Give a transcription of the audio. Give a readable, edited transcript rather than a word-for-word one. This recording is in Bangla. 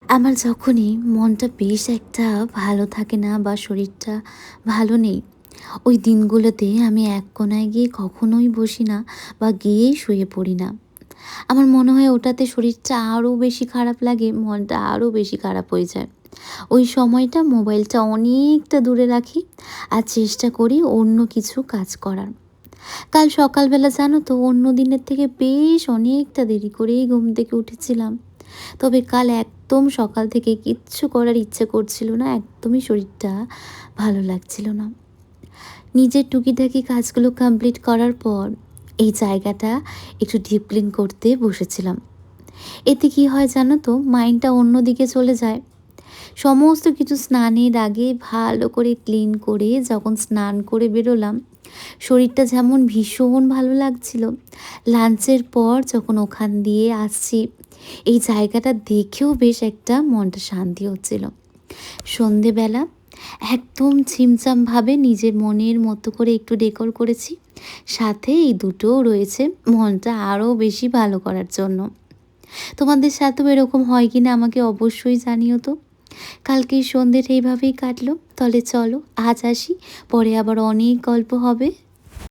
আমার যখনই মনটা বেশ একটা ভালো থাকে না বা শরীরটা ভালো নেই, ওই দিনগুলোতে আমি এক কোণায় গিয়ে কখনোই বসি না বা গিয়েই শুয়ে পড়ি না। আমার মনে হয় ওটাতে শরীরটা আরও বেশি খারাপ লাগে, মনটা আরও বেশি খারাপ হয়ে যায়। ওই সময়টা মোবাইলটা অনেকটা দূরে রাখি আর চেষ্টা করি অন্য কিছু কাজ করার। কাল সকালবেলা জানো তো, অন্য দিনের থেকে বেশ অনেকটা দেরি করেই ঘুম থেকে উঠেছিলাম। তবে কাল একদম সকাল থেকে কিচ্ছু করার ইচ্ছে করছিল না, একদমই শরীরটা ভালো লাগছিল না। নিজের টুকিটাকি কাজগুলো কমপ্লিট করার পর এই জায়গাটা একটু ডিপ ক্লিন করতে বসেছিলাম। এতে কি হয় জানো তো, মাইন্ডটা অন্যদিকে চলে যায়। সমস্ত কিছু স্নানের আগে ভালো করে ক্লিন করে যখন স্নান করে বেরোলাম, শরীরটা যেমন ভীষণ ভালো লাগছিল। লাঞ্চের পর যখন ওখান দিয়ে আসছি, এই জায়গাটা দেখেও বেশ একটা মনটা শান্তি হচ্ছিল। সন্ধেবেলা একদম ছিমছামভাবে নিজের মনের মতো করে একটু ডেকোর করেছি। সাথে এই দুটোও রয়েছে মনটা আরও বেশি ভালো করার জন্য। তোমাদের সাথেও এরকম হয় কিনা আমাকে অবশ্যই জানিও তো। কালকের সন্ধ্যেটা এইভাবেই কাটলো। তাহলে চলো আজ আসি, পরে আবার অনেক গল্প হবে।